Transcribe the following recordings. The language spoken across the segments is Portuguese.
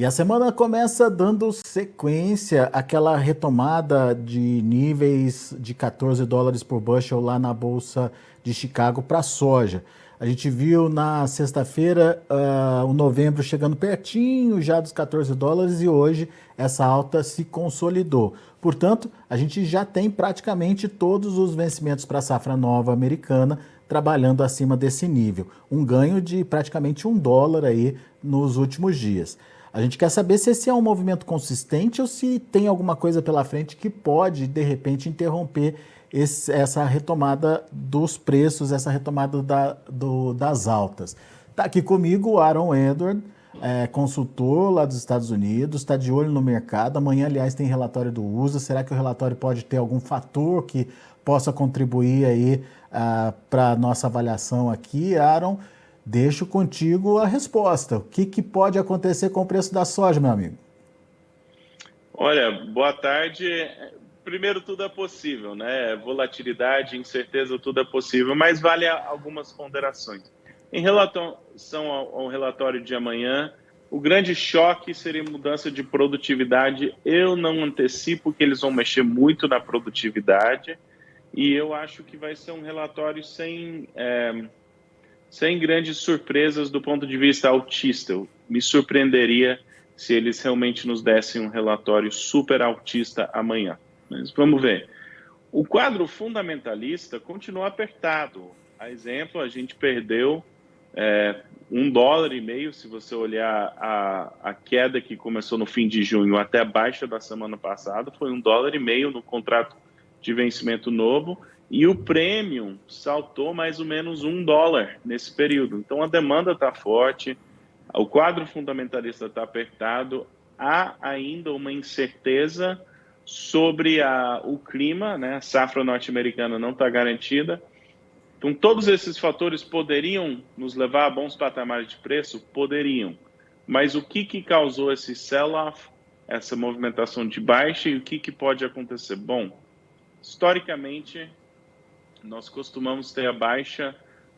E a semana começa dando sequência àquela retomada de níveis de 14 dólares por bushel lá na Bolsa de Chicago para a soja. A gente viu na sexta-feira o novembro chegando pertinho já dos 14 dólares e hoje essa alta se consolidou. Portanto, a gente já tem praticamente todos os vencimentos para a safra nova americana trabalhando acima desse nível. Um ganho de praticamente $1 aí nos últimos dias. A gente quer saber se esse é um movimento consistente ou se tem alguma coisa pela frente que pode, de repente, interromper essa retomada dos preços, essa retomada das altas. Está aqui comigo o Aaron Edward, consultor lá dos Estados Unidos, está de olho no mercado. Amanhã, aliás, tem relatório do USA. Será que o relatório pode ter algum fator que possa contribuir aí para a nossa avaliação aqui, Aaron? Deixo contigo a resposta. O que pode acontecer com o preço da soja, meu amigo? Olha, boa tarde. Primeiro, tudo é possível, né? Volatilidade, incerteza, tudo é possível, mas vale algumas ponderações. Em relação ao relatório de amanhã, o grande choque seria mudança de produtividade. Eu não antecipo que eles vão mexer muito na produtividade e eu acho que vai ser um relatório sem grandes surpresas do ponto de vista altista. Eu me surpreenderia se eles realmente nos dessem um relatório super altista amanhã. Mas vamos ver. O quadro fundamentalista continua apertado. A exemplo, a gente perdeu $1,50, se você olhar a queda que começou no fim de junho até a baixa da semana passada, foi $1,50 no contrato de vencimento novo, e o premium saltou mais ou menos $1 nesse período. Então a demanda está forte, o quadro fundamentalista está apertado, há ainda uma incerteza sobre o clima, né? A safra norte-americana não está garantida. Então todos esses fatores poderiam nos levar a bons patamares de preço? Poderiam. Mas o que causou esse sell-off, essa movimentação de baixa, e o que pode acontecer? Bom, historicamente, nós costumamos ter a baixa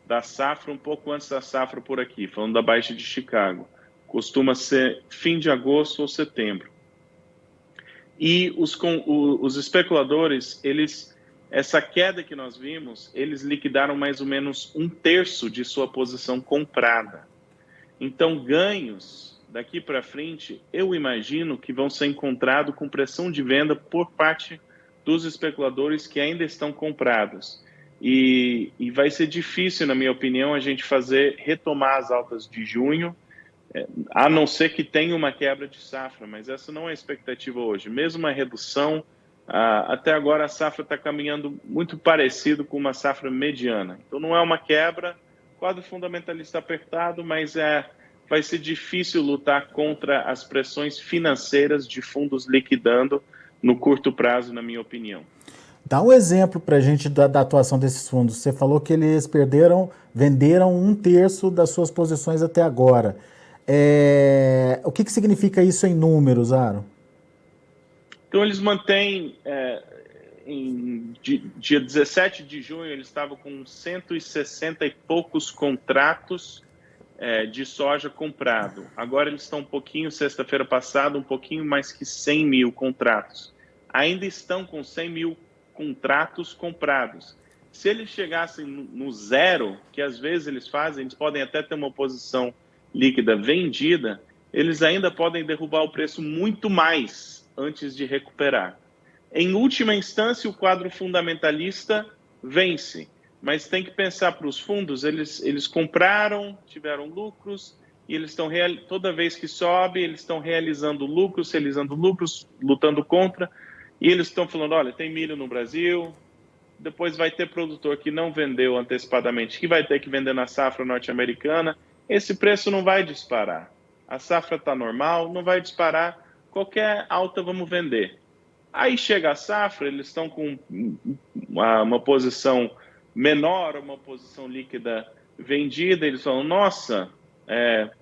da safra um pouco antes da safra por aqui, falando da baixa de Chicago. Costuma ser fim de agosto ou setembro. E os especuladores, essa queda que nós vimos, eles liquidaram mais ou menos 1/3 de sua posição comprada. Então, ganhos daqui para frente, eu imagino que vão ser encontrados com pressão de venda por parte dos especuladores que ainda estão comprados. E vai ser difícil, na minha opinião, a gente retomar as altas de junho, a não ser que tenha uma quebra de safra, mas essa não é a expectativa hoje. Mesmo uma redução, até agora a safra está caminhando muito parecido com uma safra mediana. Então não é uma quebra, quadro fundamentalista apertado, mas vai ser difícil lutar contra as pressões financeiras de fundos liquidando no curto prazo, na minha opinião. Dá um exemplo para a gente da atuação desses fundos. Você falou que eles venderam 1/3 das suas posições até agora. O que significa isso em números, Aaron? Então, eles mantêm, dia 17 de junho, eles estavam com 160 e poucos contratos de soja comprado. Agora eles estão sexta-feira passada, um pouquinho mais que 100 mil contratos. Ainda estão com 100 mil contratos comprados. Se eles chegassem no zero, que às vezes eles fazem, eles podem até ter uma posição líquida vendida, eles ainda podem derrubar o preço muito mais antes de recuperar. Em última instância, o quadro fundamentalista vence, mas tem que pensar para os fundos, eles compraram, tiveram lucros, e eles estão toda vez que sobe, eles estão realizando lucros, lutando contra, e eles estão falando, olha, tem milho no Brasil, depois vai ter produtor que não vendeu antecipadamente, que vai ter que vender na safra norte-americana, esse preço não vai disparar. A safra está normal, não vai disparar, qualquer alta vamos vender. Aí chega a safra, eles estão com uma posição menor, uma posição líquida vendida, eles falam, nossa,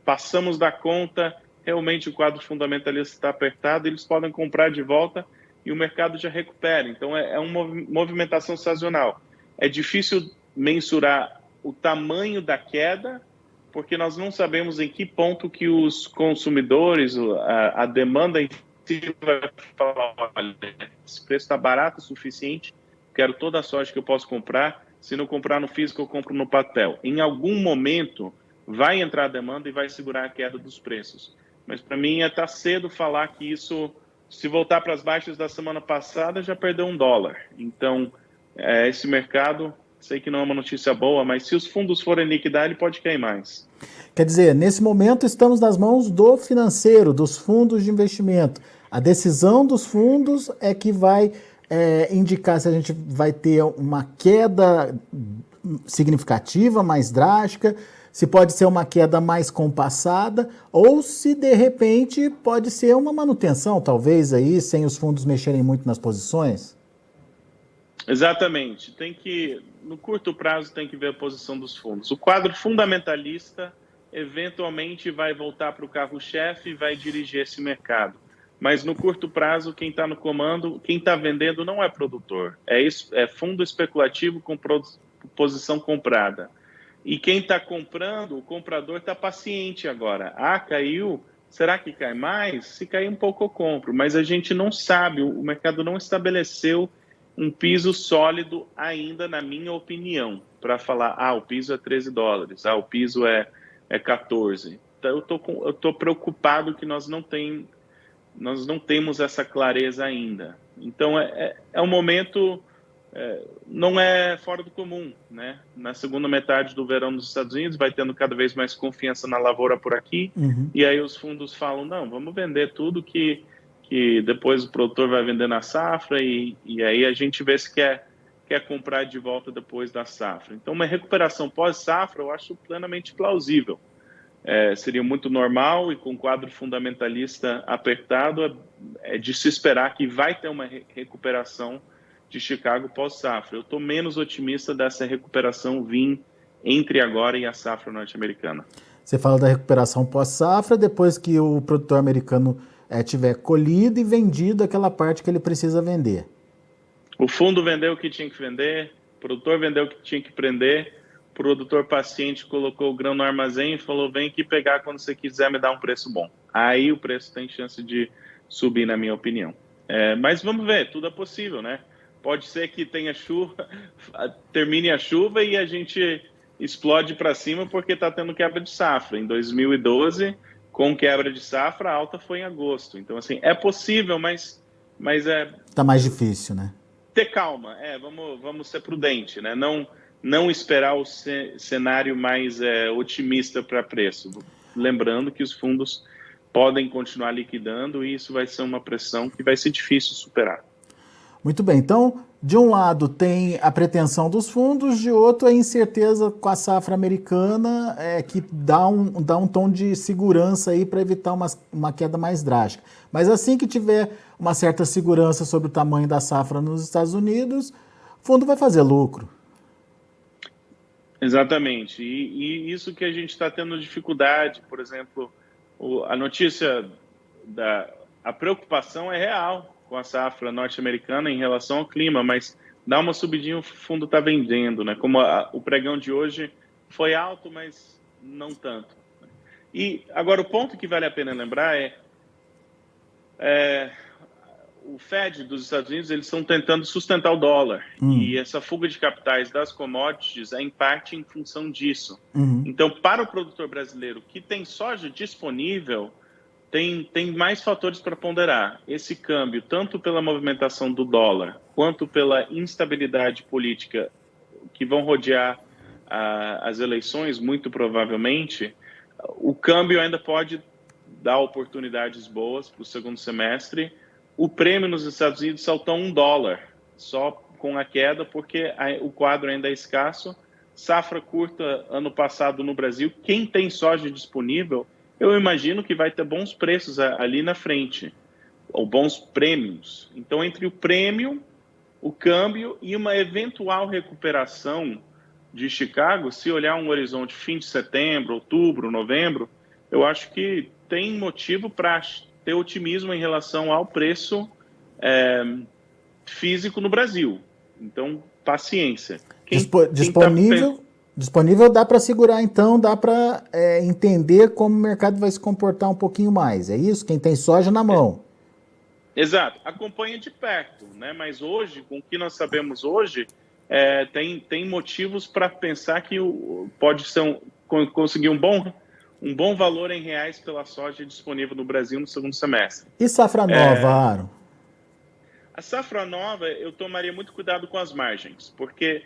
passamos da conta, realmente o quadro fundamentalista está apertado, eles podem comprar de volta e o mercado já recupera. Então, é uma movimentação sazonal. É difícil mensurar o tamanho da queda porque nós não sabemos em que ponto que os consumidores, a demanda em si vai falar, olha, esse preço está barato o suficiente, quero toda a soja que eu posso comprar, se não comprar no físico, eu compro no papel. Em algum momento, vai entrar a demanda e vai segurar a queda dos preços. Mas para mim está cedo falar que isso, se voltar para as baixas da semana passada, já perdeu $1. Então, esse mercado, sei que não é uma notícia boa, mas se os fundos forem liquidar, ele pode cair mais. Quer dizer, nesse momento estamos nas mãos do financeiro, dos fundos de investimento. A decisão dos fundos é que vai indicar se a gente vai ter uma queda significativa, mais drástica, se pode ser uma queda mais compassada, ou se de repente pode ser uma manutenção, talvez aí, sem os fundos mexerem muito nas posições? Exatamente. No curto prazo, tem que ver a posição dos fundos. O quadro fundamentalista eventualmente vai voltar para o carro-chefe e vai dirigir esse mercado. Mas no curto prazo, quem está no comando, quem está vendendo não é produtor, é fundo especulativo com posição comprada. E quem está comprando, o comprador está paciente agora. Caiu, será que cai mais? Se cair um pouco eu compro, mas a gente não sabe, o mercado não estabeleceu um piso sólido ainda, na minha opinião, para falar, o piso é $13, o piso é 14. Então eu estou preocupado que nós não temos essa clareza ainda. Então é um momento, não é fora do comum, né? Na segunda metade do verão nos Estados Unidos vai tendo cada vez mais confiança na lavoura por aqui, e aí os fundos falam, não, vamos vender tudo que depois o produtor vai vender na safra e aí a gente vê se quer comprar de volta depois da safra. Então uma recuperação pós-safra eu acho plenamente plausível. Seria muito normal e com quadro fundamentalista apertado, é de se esperar que vai ter uma recuperação de Chicago pós-safra. Eu estou menos otimista dessa recuperação vir entre agora e a safra norte-americana. Você fala da recuperação pós-safra, depois que o produtor americano tiver colhido e vendido aquela parte que ele precisa vender. O fundo vendeu o que tinha que vender, o produtor vendeu o que tinha que prender, o produtor paciente colocou o grão no armazém e falou, vem aqui pegar quando você quiser me dar um preço bom. Aí o preço tem chance de subir, na minha opinião. Mas vamos ver, tudo é possível, né? Pode ser que tenha chuva, termine a chuva e a gente explode para cima porque está tendo quebra de safra. Em 2012, com quebra de safra, a alta foi em agosto. Então, assim, é possível, mas Está mais difícil, né? Ter calma, vamos ser prudente, né? Não esperar o cenário mais otimista para preço. Lembrando que os fundos podem continuar liquidando e isso vai ser uma pressão que vai ser difícil superar. Muito bem, então, de um lado tem a pretensão dos fundos, de outro a incerteza com a safra americana, que dá um tom de segurança aí para evitar uma queda mais drástica. Mas assim que tiver uma certa segurança sobre o tamanho da safra nos Estados Unidos, o fundo vai fazer lucro. Exatamente, e isso que a gente está tendo dificuldade, por exemplo, a notícia a preocupação é real com a safra norte-americana em relação ao clima, mas dá uma subidinha, o fundo está vendendo, né? Como o pregão de hoje foi alto, mas não tanto. E agora o ponto que vale a pena lembrar o Fed dos Estados Unidos, eles estão tentando sustentar o dólar, e essa fuga de capitais das commodities é em parte em função disso. Então, para o produtor brasileiro que tem soja disponível, tem mais fatores para ponderar. Esse câmbio, tanto pela movimentação do dólar, quanto pela instabilidade política que vão rodear as eleições, muito provavelmente, o câmbio ainda pode dar oportunidades boas para o segundo semestre. O prêmio nos Estados Unidos saltou $1, só com a queda, porque o quadro ainda é escasso. Safra curta ano passado no Brasil, quem tem soja disponível, eu imagino que vai ter bons preços ali na frente, ou bons prêmios. Então, entre o prêmio, o câmbio e uma eventual recuperação de Chicago, se olhar um horizonte fim de setembro, outubro, novembro, eu acho que tem motivo para ter otimismo em relação ao preço físico no Brasil. Então, paciência. Disponível Disponível dá para segurar, então, dá para entender como o mercado vai se comportar um pouquinho mais. É isso? Quem tem soja na mão. Exato, acompanha de perto, né? Mas hoje, com o que nós sabemos hoje, tem motivos para pensar que pode ser conseguir um bom valor em reais pela soja disponível no Brasil no segundo semestre. E safra nova, Aaron? A safra nova, eu tomaria muito cuidado com as margens, porque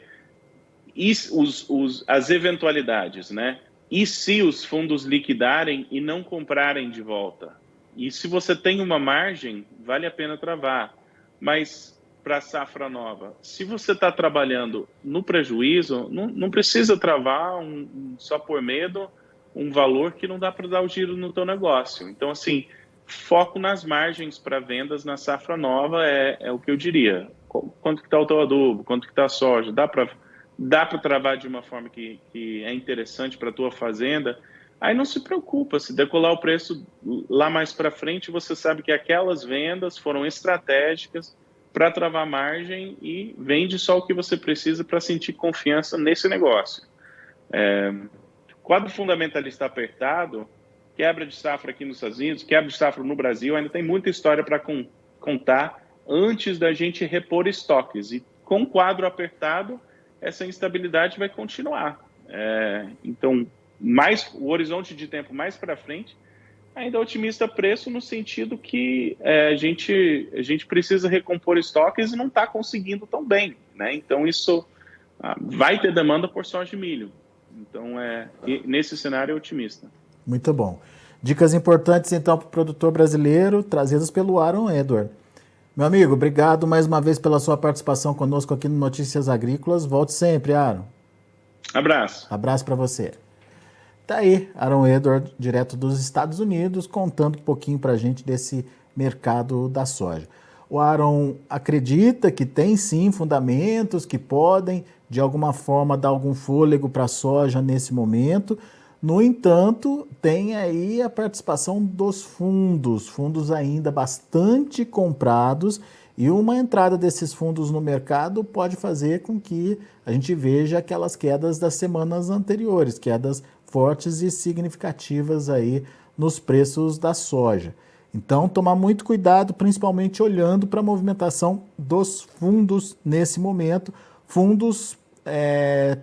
as eventualidades, né? E se os fundos liquidarem e não comprarem de volta? E se você tem uma margem, vale a pena travar. Mas para a safra nova, se você está trabalhando no prejuízo, não precisa travar só por medo um valor que não dá para dar o giro no teu negócio. Então, assim, foco nas margens para vendas na safra nova é o que eu diria. Quanto que está o teu adubo? Quanto que está a soja? Dá para travar de uma forma que é interessante para a tua fazenda? Aí não se preocupa, se decolar o preço lá mais para frente, você sabe que aquelas vendas foram estratégicas para travar margem e vende só o que você precisa para sentir confiança nesse negócio. Quadro fundamentalista apertado, quebra de safra aqui nos Estados Unidos, quebra de safra no Brasil, ainda tem muita história para contar antes da gente repor estoques. E com o quadro apertado, essa instabilidade vai continuar. Então, o horizonte de tempo mais para frente, ainda otimista preço no sentido que a gente precisa recompor estoques e não está conseguindo tão bem, né? Então isso vai ter demanda por soja e milho. Então nesse cenário é otimista. Muito bom. Dicas importantes então para o produtor brasileiro, trazidas pelo Aaron Edward. Meu amigo, obrigado mais uma vez pela sua participação conosco aqui no Notícias Agrícolas. Volte sempre, Aaron. Abraço. Abraço para você. Tá aí, Aaron Edward, direto dos Estados Unidos, contando um pouquinho para a gente desse mercado da soja. O Aaron acredita que tem sim fundamentos que podem, de alguma forma, dar algum fôlego para a soja nesse momento. No entanto, tem aí a participação dos fundos ainda bastante comprados, e uma entrada desses fundos no mercado pode fazer com que a gente veja aquelas quedas das semanas anteriores, quedas fortes e significativas aí nos preços da soja. Então, tomar muito cuidado, principalmente olhando para a movimentação dos fundos nesse momento, fundos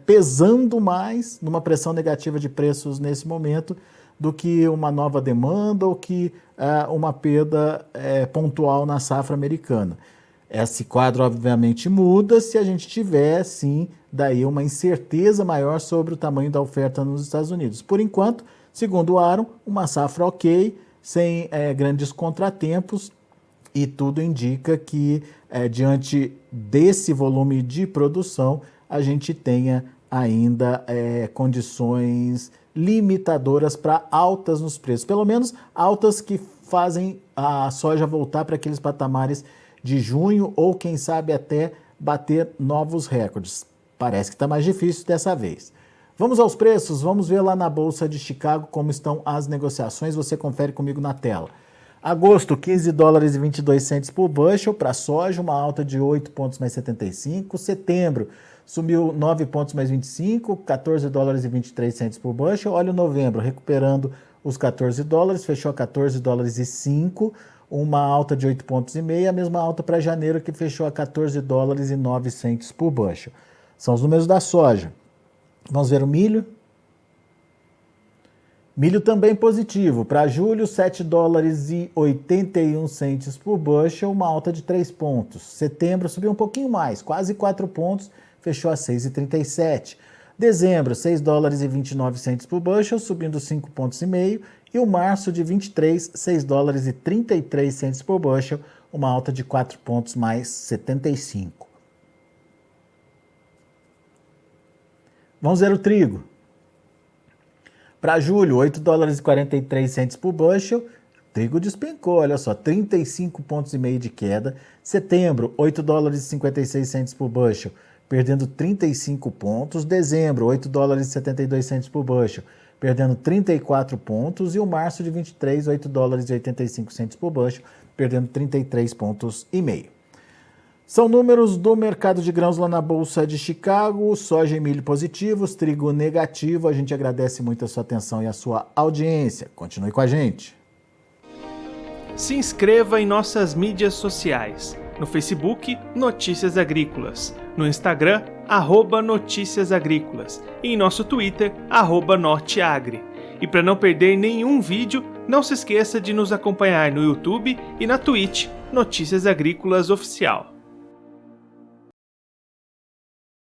pesando mais numa pressão negativa de preços nesse momento do que uma nova demanda ou que uma perda pontual na safra americana. Esse quadro, obviamente, muda se a gente tiver, sim, daí uma incerteza maior sobre o tamanho da oferta nos Estados Unidos. Por enquanto, segundo o Aaron, uma safra ok, sem grandes contratempos, e tudo indica que, diante desse volume de produção, a gente tenha ainda condições limitadoras para altas nos preços, pelo menos altas que fazem a soja voltar para aqueles patamares de junho ou, quem sabe, até bater novos recordes. Parece que está mais difícil dessa vez. Vamos aos preços, vamos ver lá na Bolsa de Chicago como estão as negociações, você confere comigo na tela. Agosto, 15 dólares e 22 centes por bushel para soja, uma alta de 8 pontos mais 75. Setembro, subiu 9 pontos mais 25, 14 dólares e 23 centes por bushel. Olha o novembro, recuperando os 14 dólares, fechou a 14 dólares e 5, uma alta de 8 pontos e meio, a mesma alta para janeiro, que fechou a 14 dólares e 9 centes por bushel. São os números da soja. Vamos ver o milho. Milho também positivo. Para julho, 7 dólares e 81 centes por bushel, uma alta de 3 pontos. Setembro subiu um pouquinho mais, quase 4 pontos, fechou a 6,37. Dezembro, 6 dólares e 29 centes por bushel, subindo 5 pontos e meio. E o março de 23, 6 dólares e 33 centes por bushel, uma alta de 4 pontos mais 75. Vamos ver o trigo. Para julho, 8 dólares e 43 centes por bushel, trigo despencou, olha só, 35 pontos e meio de queda. Setembro, 8 dólares e 56 centes por bushel, perdendo 35 pontos. Dezembro, 8 dólares e 72 centes por bushel, perdendo 34 pontos. E o março de 23, 8 dólares e 85 centes por bushel, perdendo 33 pontos e meio. São números do mercado de grãos lá na Bolsa de Chicago, soja e milho positivos, trigo negativo. A gente agradece muito a sua atenção e a sua audiência. Continue com a gente. Se inscreva em nossas mídias sociais. No Facebook, Notícias Agrícolas. No Instagram, @Notícias Agrícolas. E em nosso Twitter, @Norteagri. E para não perder nenhum vídeo, não se esqueça de nos acompanhar no YouTube e na Twitch, Notícias Agrícolas Oficial.